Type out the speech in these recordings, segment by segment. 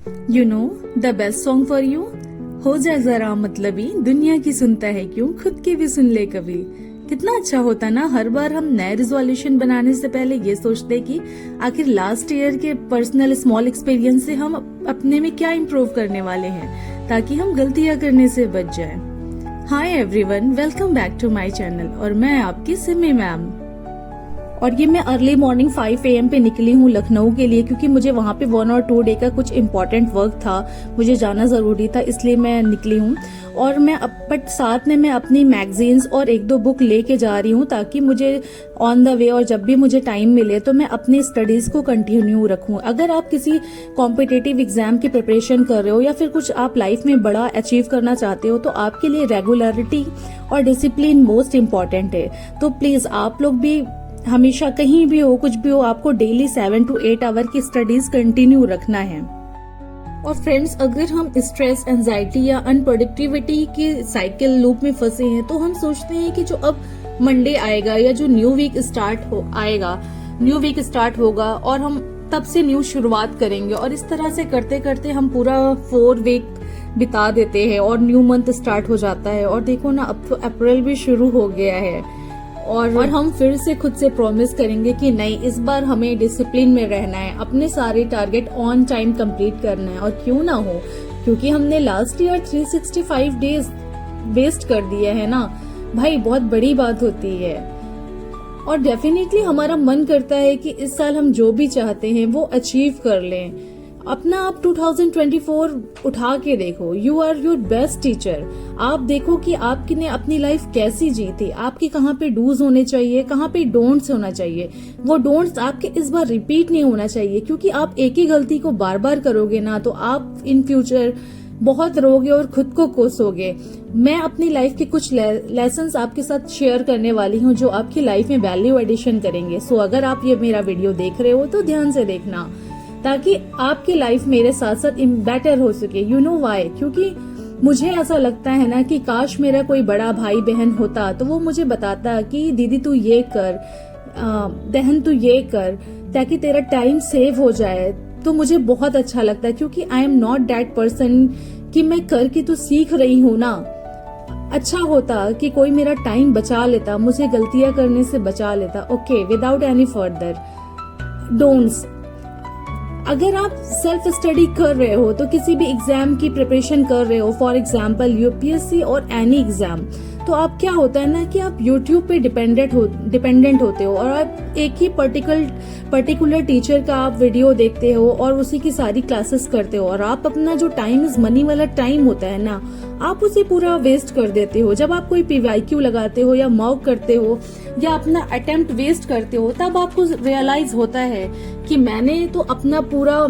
You know the best song for you. हो जाए जरा मतलबी, दुनिया की सुनता है क्यों, खुद की भी सुन ले कभी। कितना अच्छा होता ना हर बार हम नए रिजोल्यूशन बनाने से पहले ये सोचते कि आखिर लास्ट ईयर के पर्सनल स्मॉल एक्सपीरियंस से हम अपने में क्या इम्प्रूव करने वाले हैं, ताकि हम गलतियां करने से बच जाएं। Hi everyone, welcome back to my channel और मैं आपकी सिमी मैम। और ये मैं अर्ली मॉर्निंग 5 AM पे निकली हूँ लखनऊ के लिए, क्योंकि मुझे वहाँ पे 1 और 2 डे का कुछ इम्पोर्टेंट वर्क था, मुझे जाना ज़रूरी था, इसलिए मैं निकली हूँ। और बट साथ में मैं अपनी मैगजीन्स और 1-2 बुक लेके जा रही हूँ, ताकि मुझे ऑन द वे और जब भी मुझे टाइम मिले तो मैं अपनी स्टडीज़ को कंटिन्यू रखूँ। अगर आप किसी कॉम्पिटिटिव एग्जाम की प्रिपरेशन कर रहे हो या फिर कुछ आप लाइफ में बड़ा अचीव करना चाहते हो, तो आपके लिए रेगुलरिटी और डिसिप्लिन मोस्ट इम्पॉर्टेंट है। तो प्लीज़ आप लोग भी हमेशा कहीं भी हो, कुछ भी हो, आपको डेली 7 to 8 आवर की स्टडीज कंटिन्यू रखना है। और फ्रेंड्स, अगर हम स्ट्रेस, एंजाइटी या अनप्रोडक्टिविटी के साइकिल लूप में फंसे हैं, तो हम सोचते हैं कि जो अब मंडे आएगा या जो न्यू वीक स्टार्ट होगा और हम तब से न्यू शुरुआत करेंगे, और इस तरह से करते करते हम पूरा 4 वीक बिता देते हैं और न्यू मंथ स्टार्ट हो जाता है। और देखो ना, अब तो अप्रैल भी शुरू हो गया है और हम फिर से खुद से प्रॉमिस करेंगे कि नहीं, इस बार हमें डिसिप्लिन में रहना है, अपने सारे टारगेट ऑन टाइम कंप्लीट करना है। और क्यों ना हो, क्योंकि हमने लास्ट ईयर 365 डेज वेस्ट कर दिया है ना भाई, बहुत बड़ी बात होती है। और डेफिनेटली हमारा मन करता है कि इस साल हम जो भी चाहते हैं वो अचीव कर लें। अपना आप 2024 उठा के देखो, you are your best teacher. आप देखो कि आपने अपनी लाइफ कैसी जी थी, आपके कहाँ पे डूज होने चाहिए, कहाँ पे डोंट्स होना चाहिए। वो डोंट्स आपके इस बार रिपीट नहीं होना चाहिए, क्योंकि आप एक ही गलती को बार बार करोगे ना, तो आप इन फ्यूचर बहुत रोगे और खुद को कोसोगे। मैं अपनी लाइफ के कुछ लेसन्स आपके साथ शेयर करने वाली हूँ, जो आपकी लाइफ में वैल्यू एडिशन करेंगे। सो अगर आप ये मेरा वीडियो देख रहे हो तो ध्यान से देखना, ताकि आपकी लाइफ मेरे साथ साथ बेटर हो सके। You know why? क्योंकि मुझे ऐसा लगता है ना कि काश मेरा कोई बड़ा भाई बहन होता तो वो मुझे बताता कि दीदी तू ये कर, बहन तू ये कर, ताकि तेरा टाइम सेव हो जाए। तो मुझे बहुत अच्छा लगता है, क्योंकि I am not that person कि मैं करके तो सीख रही हूँ ना। अच्छा होता कि कोई मेरा टाइम बचा लेता, मुझे गलतियां करने से बचा लेता। Okay, without any further don'ts. अगर आप सेल्फ स्टडी कर रहे हो, तो किसी भी एग्जाम की प्रिपरेशन कर रहे हो, फॉर एग्जाम्पल यूपीएससी और एनी एग्जाम, तो आप क्या होता है ना कि आप यूट्यूब पे डिपेंडेंट होते हो और आप एक ही पर्टिकुलर टीचर का आप वीडियो देखते हो और उसी की सारी क्लासेस करते हो, और आप अपना जो टाइम इज मनी वाला टाइम होता है ना, आप उसे पूरा वेस्ट कर देते हो। जब आप कोई PYQ लगाते हो या मॉक करते हो या अपना अटेम्प्ट वेस्ट करते हो, तब आपको रियलाइज होता है कि मैंने तो अपना पूरा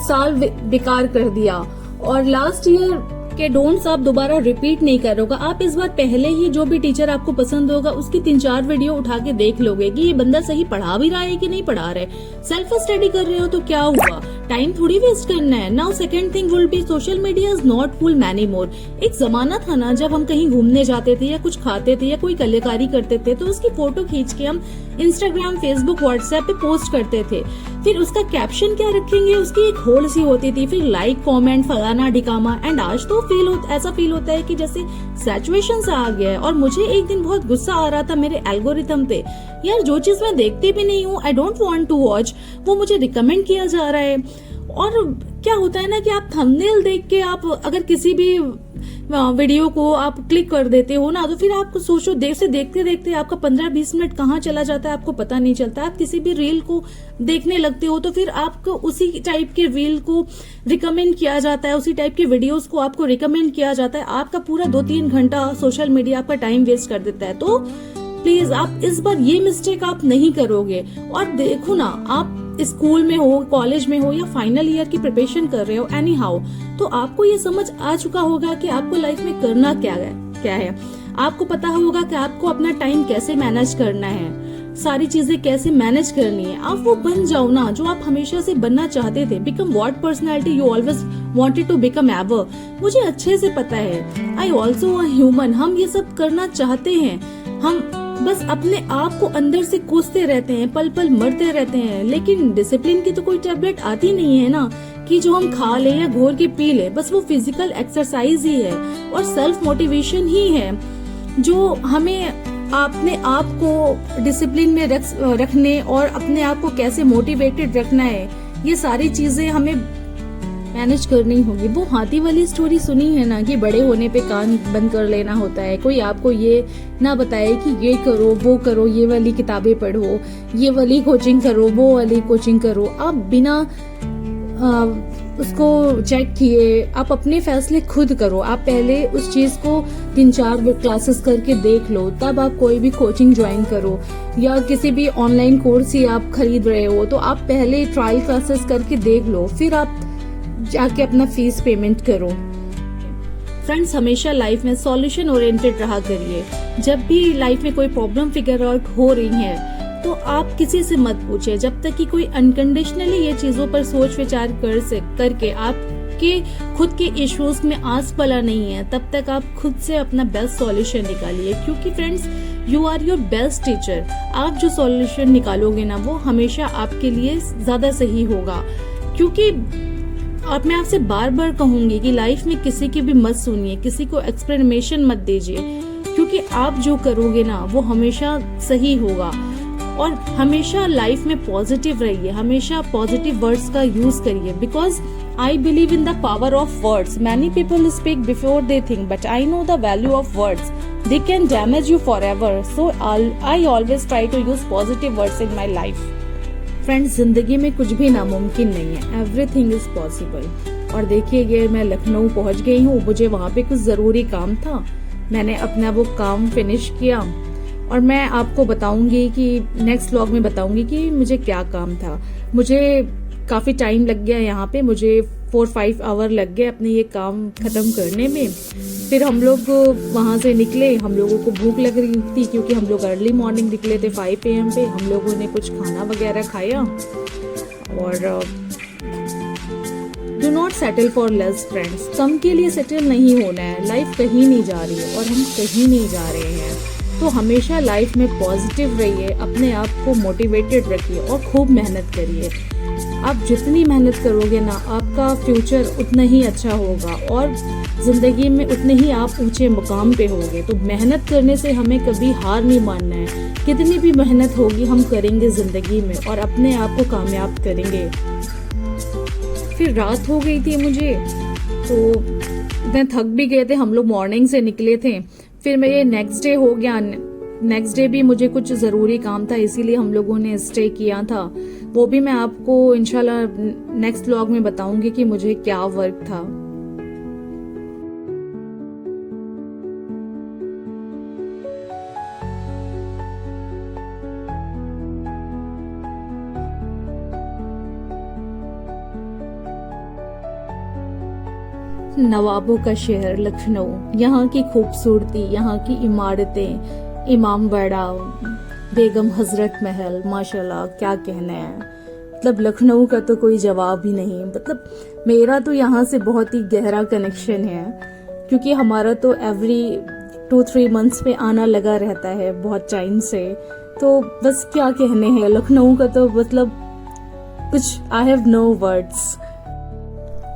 साल बेकार कर दिया। और लास्ट ईयर के डोंट्स आप दोबारा रिपीट नहीं करोगे। आप इस बार पहले ही जो भी टीचर आपको पसंद होगा उसकी 3-4 वीडियो उठा के देख लोगे कि ये बंदा सही पढ़ा भी रहा है कि नहीं पढ़ा रहे। सेल्फ स्टडी कर रहे हो तो क्या हुआ, टाइम थोड़ी वेस्ट करना है। Now second thing will be, social media is not full many more. एक जमाना था ना जब हम कहीं घूमने जाते थे या कुछ खाते थे या कोई कलाकारी करते थे, तो उसकी फोटो खींच के हम इंस्टाग्राम, फेसबुक, व्हाट्सएप पे पोस्ट करते थे। फिर उसका कैप्शन क्या रखेंगे, उसकी एक होड़ सी होती थी, फिर लाइक, कमेंट, फलाना ढिकामा। एंड आज तो ऐसा फील होता है कि जैसे सैचुरेशन सा आ गया है। और मुझे एक दिन बहुत गुस्सा आ रहा था मेरे एल्गोरिथम पे, यार जो चीज मैं देखती भी नहीं हूँ, I don't want to watch, वो मुझे रिकमेंड किया जा रहा है। और क्या होता है ना कि आप थंबनेल देख के आप अगर किसी भी वीडियो को आप क्लिक कर देते हो ना, तो फिर आप सोचो, देखते देखते आपका 15-20 मिनट कहाँ चला जाता है आपको पता नहीं चलता। आप किसी भी रील को देखने लगते हो तो फिर आपको उसी टाइप के रील को रिकमेंड किया जाता है, उसी टाइप के वीडियोस को आपको रिकमेंड किया जाता है। आपका पूरा 2-3 घंटा सोशल मीडिया आपका टाइम वेस्ट कर देता है। तो प्लीज आप इस बार ये मिस्टेक आप नहीं करोगे। और देखो ना, आप स्कूल में हो, कॉलेज में हो या फाइनल ईयर की प्रिपरेशन कर रहे हो, एनी हाउ, तो आपको ये समझ आ चुका होगा कि आपको लाइफ में करना क्या है। आपको पता होगा कि आपको अपना टाइम कैसे मैनेज करना है, सारी चीजें कैसे मैनेज करनी है। आप वो बन जाओ ना जो आप हमेशा से बनना चाहते थे। Become what personality you always wanted to become ever. मुझे अच्छे से पता है, आई ऑल्सो अ ह्यूमन, हम ये सब करना चाहते हैं। हम बस अपने आप को अंदर से कोसते रहते हैं, पल पल मरते रहते हैं। लेकिन डिसिप्लिन की तो कोई टैबलेट आती नहीं है ना कि जो हम खा ले या घोर के पी ले। बस वो फिजिकल एक्सरसाइज ही है और सेल्फ मोटिवेशन ही है जो हमें अपने आप को डिसिप्लिन में रखने और अपने आप को कैसे मोटिवेटेड रखना है, ये सारी चीजें हमें मैनेज करनी होगी। वो हाथी वाली स्टोरी सुनी है ना कि बड़े होने पे कान बंद कर लेना होता है। कोई आपको ये ना बताए कि ये करो वो करो, ये वाली किताबें पढ़ो, ये वाली कोचिंग करो, वो वाली कोचिंग करो। आप बिना उसको चेक किए आप अपने फैसले खुद करो। आप पहले उस चीज को 3-4 क्लासेस करके देख लो, तब आप कोई भी कोचिंग ज्वाइन करो। या किसी भी ऑनलाइन कोर्स ही आप खरीद रहे हो तो आप पहले ट्रायल क्लासेस करके देख लो, फिर आप जाके अपना फीस पेमेंट करो। फ्रेंड्स, हमेशा लाइफ में सॉल्यूशन ओरिएंटेड रहा करिए। जब भी लाइफ में कोई प्रॉब्लम फिगर आउट हो रही है तो आप किसी से मत पूछे, जब तक कि कोई अनकंडीशनली ये चीजों पर सोच विचार करके आपके खुद के इश्यूज में आस पला नहीं है, तब तक आप खुद से अपना बेस्ट सॉल्यूशन निकालिए। क्योंकि friends, you are your best teacher. आप जो सॉल्यूशन निकालोगे ना वो हमेशा आपके लिए ज्यादा सही होगा। क्योंकि अब मैं आपसे बार बार कहूंगी कि लाइफ में किसी की भी मत सुनिए, किसी को एक्सप्लेनेशन मत दीजिए, क्योंकि आप जो करोगे ना वो हमेशा सही होगा। और हमेशा लाइफ में पॉजिटिव रहिए, हमेशा पॉजिटिव वर्ड्स का यूज करिए। Because I believe in the power of words. Many people speak before they think, but I know the value of words. They can damage you forever. So I always try to use positive words in my life. Friends, जिंदगी में कुछ भी नामुमकिन नहीं है, everything is possible. और देखिए, ये मैं लखनऊ पहुंच गई हूँ। मुझे वहाँ पे कुछ जरूरी काम था, मैंने अपना वो काम फिनिश किया और मैं आपको बताऊंगी कि नेक्स्ट व्लॉग में बताऊंगी कि मुझे क्या काम था। मुझे काफी टाइम लग गया यहाँ पे, मुझे 4-5 आवर लग गए अपने ये काम खत्म करने में। फिर हम लोग वहां से निकले, हम लोगों को भूख लग रही थी क्योंकि हम लोग अर्ली मॉर्निंग निकले थे 5 AM पे। हम लोगों ने कुछ खाना वगैरह खाया। और do not settle for less friends. कम के लिए सेटल नहीं होना है। लाइफ कहीं नहीं जा रही है और हम कहीं नहीं जा रहे हैं। तो हमेशा लाइफ में पॉजिटिव रहिए, अपने आप को मोटिवेटेड रखिए और खूब मेहनत करिए। आप जितनी मेहनत करोगे ना, आपका फ्यूचर उतना ही अच्छा होगा और जिंदगी में उतने ही आप ऊंचे मुकाम पे होगे। तो मेहनत करने से हमें कभी हार नहीं मानना है। कितनी भी मेहनत होगी हम करेंगे जिंदगी में और अपने आप को कामयाब करेंगे। फिर रात हो गई थी मुझे, तो इतने थक भी गए थे, हम लोग मॉर्निंग से निकले थे। फिर मेरे नेक्स्ट डे हो गया। नेक्स्ट डे भी मुझे कुछ जरूरी काम था, इसीलिए हम लोगों ने स्टे किया था। वो भी मैं आपको इंशाल्लाह नेक्स्ट व्लॉग में बताऊंगी कि मुझे क्या वर्क था। नवाबों का शहर लखनऊ, यहाँ की खूबसूरती, यहाँ की इमारतें, इमाम बाड़ा, बेगम हजरत महल, माशाल्लाह क्या कहना है। मतलब लखनऊ का तो कोई जवाब ही नहीं। मतलब मेरा तो यहाँ से बहुत ही गहरा कनेक्शन है, क्योंकि हमारा तो एवरी 2-3 मंथ्स पे आना लगा रहता है बहुत टाइम से। तो बस क्या कहने हैं, लखनऊ का तो मतलब कुछ आई हैव नो वर्ड्स।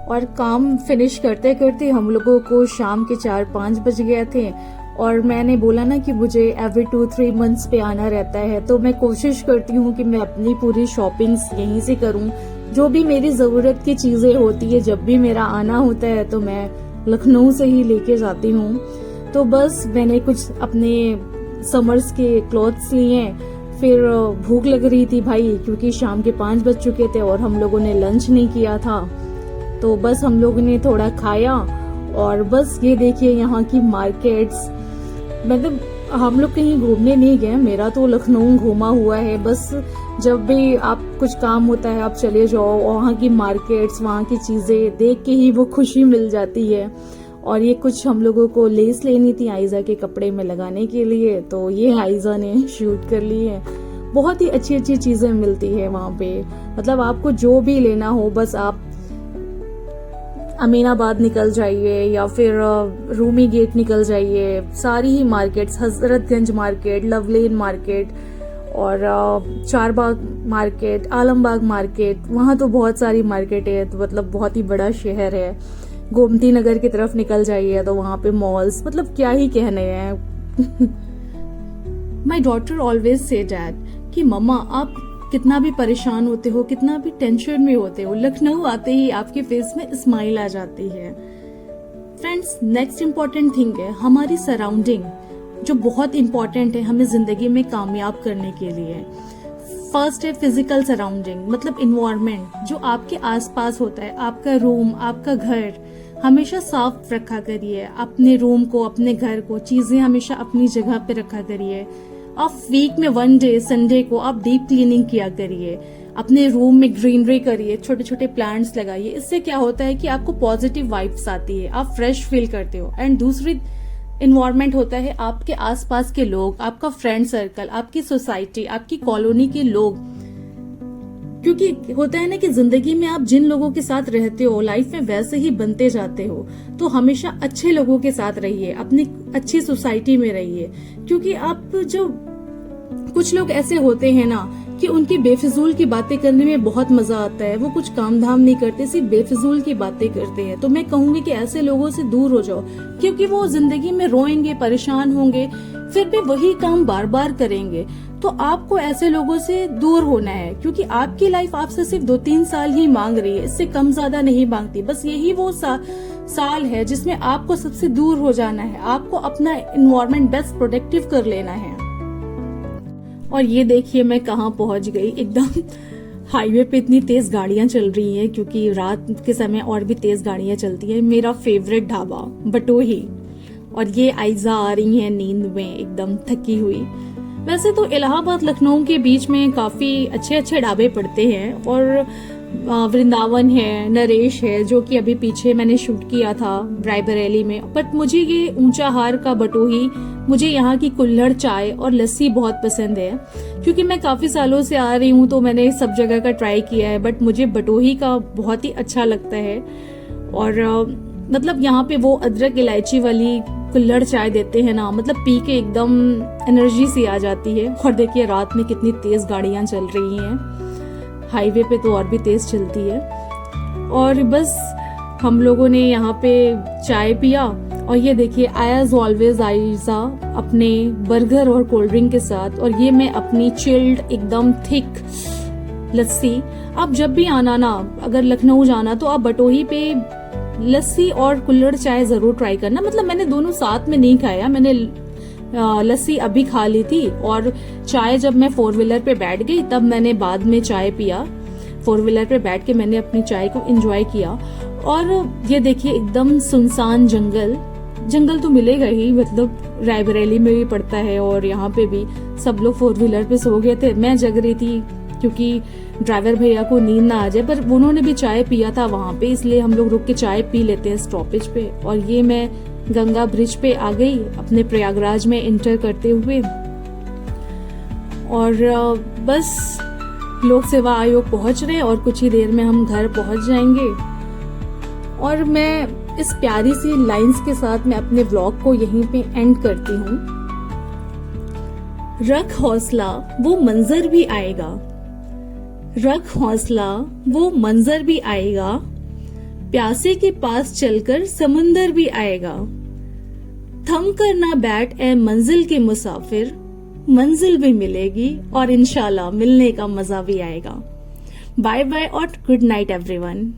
और काम फिनिश करते करते हम लोगों को शाम के 4-5 बज गए थे। और मैंने बोला ना कि मुझे एवरी 2-3 मंथ्स पे आना रहता है, तो मैं कोशिश करती हूँ कि मैं अपनी पूरी शॉपिंग्स यहीं से करूँ। जो भी मेरी ज़रूरत की चीज़ें होती है, जब भी मेरा आना होता है तो मैं लखनऊ से ही लेके जाती हूँ। तो बस मैंने कुछ अपने समर्स के क्लॉथ्स लिए। फिर भूख लग रही थी भाई, क्योंकि शाम के 5 बज चुके थे और हम लोगों ने लंच नहीं किया था। तो बस हम लोगों ने थोड़ा खाया और बस ये देखिए यहाँ की मार्केट्स। मतलब हम लोग कहीं घूमने नहीं गए, मेरा तो लखनऊ घूमा हुआ है। बस जब भी आप कुछ काम होता है आप चले जाओ, वहाँ की मार्केट्स, वहाँ की चीज़ें देख के ही वो खुशी मिल जाती है। और ये कुछ हम लोगों को लेस लेनी थी आयजा के कपड़े में लगाने के लिए, तो ये आयजा ने शूट कर ली है। बहुत ही अच्छी अच्छी चीज़ें मिलती है वहाँ पे। मतलब आपको जो भी लेना हो बस आप अमीनाबाद निकल जाइए या फिर रूमी गेट निकल जाइए, सारी ही मार्केट्स, हजरतगंज मार्केट, लवलेन मार्केट और चारबाग मार्केट, आलमबाग मार्केट, वहाँ तो बहुत सारी मार्केट है, तो मतलब बहुत ही बड़ा शहर है। गोमती नगर की तरफ निकल जाइए तो वहाँ पे मॉल्स, मतलब क्या ही कहने हैं। My daughter always say dad कि मम्मा आप कितना भी परेशान होते हो, कितना भी टेंशन में होते हो, लखनऊ आते ही आपके फेस में स्माइल आ जाती है। फ्रेंड्स, नेक्स्ट इम्पॉर्टेंट थिंग है हमारी सराउंडिंग, जो बहुत इंपॉर्टेंट है हमें जिंदगी में कामयाब करने के लिए। फर्स्ट है फिजिकल सराउंडिंग, मतलब इन्वायरमेंट जो आपके आसपास होता है, आपका रूम, आपका घर हमेशा साफ रखा करिए। अपने रूम को, अपने घर को, चीजें हमेशा अपनी जगह पे रखा करिए। आप वीक में 1 डे संडे को आप डीप क्लीनिंग किया करिए। अपने रूम में ग्रीनरी करिए, छोटे छोटे प्लांट्स लगाइए। इससे क्या होता है कि आपको पॉजिटिव वाइब्स आती है, आप फ्रेश फील करते हो। एंड दूसरी इन्वायरमेंट होता है आपके आसपास के लोग, आपका फ्रेंड सर्कल, आपकी सोसाइटी, आपकी कॉलोनी के लोग। क्योंकि होता है ना कि जिंदगी में आप जिन लोगों के साथ रहते हो लाइफ में वैसे ही बनते जाते हो। तो हमेशा अच्छे लोगों के साथ रहिए, अपनी अच्छी सोसाइटी में रहिए। क्योंकि आप जो कुछ लोग ऐसे होते हैं ना कि उनकी बेफिजूल की बातें करने में बहुत मजा आता है, वो कुछ काम धाम नहीं करते, सिर्फ बेफिजूल की बातें करते हैं। तो मैं कहूंगी कि ऐसे लोगों से दूर हो जाओ, क्योंकि वो जिंदगी में रोएंगे, परेशान होंगे, फिर भी वही काम बार बार करेंगे। तो आपको ऐसे लोगों से दूर होना है, क्योंकि आपकी लाइफ आपसे सिर्फ 2-3 साल ही मांग रही है, इससे कम ज्यादा नहीं मांगती। बस यही वो साल है जिसमें आपको सबसे दूर हो जाना है। आपको अपना इन्वायरमेंट बेस्ट प्रोटेक्टिव कर लेना है। और ये देखिए मैं कहाँ पहुंच गई, एकदम हाईवे पे इतनी तेज गाड़ियां चल रही हैं, क्योंकि रात के समय और भी तेज गाड़ियां चलती हैं। मेरा फेवरेट ढाबा बटोही, और ये आयजा आ रही है नींद में एकदम थकी हुई। वैसे तो इलाहाबाद लखनऊ के बीच में काफी अच्छे अच्छे ढाबे पड़ते हैं, और वृंदावन है, नरेश है, जो कि अभी पीछे मैंने शूट किया था रायबरेली में। बट मुझे ये ऊंचाहार का बटोही, मुझे यहाँ की कुल्हड़ चाय और लस्सी बहुत पसंद है। क्योंकि मैं काफी सालों से आ रही हूँ तो मैंने सब जगह का ट्राई किया है, बट मुझे बटोही का बहुत ही अच्छा लगता है। और मतलब यहाँ पे वो अदरक इलायची वाली कुल्हड़ चाय देते हैं ना, मतलब पी के एकदम एनर्जी सी आ जाती है। और देखिए रात में कितनी तेज गाड़ियां चल रही हैं, हाईवे पे तो और भी तेज चलती है। और बस हम लोगों ने यहाँ पे चाय पिया, और ये देखिए एज ऑलवेज आयजा अपने बर्गर और कोल्ड ड्रिंक के साथ, और ये मैं अपनी चिल्ड एकदम थिक लस्सी। आप जब भी आना ना, अगर लखनऊ जाना तो आप बटोही पे लस्सी और कुल्हड़ चाय जरूर ट्राई करना। मतलब मैंने दोनों साथ में नहीं खाया, मैंने लस्सी अभी खा ली थी, और चाय जब मैं 4 व्हीलर पे बैठ गई तब मैंने बाद में चाय पिया। 4 व्हीलर पे बैठ के मैंने अपनी चाय को एंजॉय किया। और ये देखिए एकदम सुनसान जंगल तो मिलेगा ही, मतलब रायबरेली में भी पड़ता है, और यहाँ पे भी सब लोग 4 व्हीलर पे सो गए थे। मैं जग रही थी क्योंकि ड्राइवर भैया को नींद ना आ जाए, पर उन्होंने भी चाय पिया था वहां पे, इसलिए हम लोग रुक के चाय पी लेते हैं स्टॉपेज पे। और ये मैं गंगा ब्रिज पे आ गई अपने प्रयागराज में एंटर करते हुए। और बस लोक सेवा आयोग पहुंच रहे हैं, और कुछ ही देर में हम घर पहुंच जाएंगे। और मैं इस प्यारी सी लाइंस के साथ मैं अपने व्लॉग को यहीं पे एंड करती हूँ। रख हौसला वो मंजर भी आएगा, रख हौसला वो मंजर भी आएगा, प्यासे के पास चलकर समंदर भी आएगा। थम कर ना बैठ ए मंजिल के मुसाफिर, मंजिल भी मिलेगी और इंशाल्लाह मिलने का मजा भी आएगा। बाय बाय और गुड नाइट एवरीवन।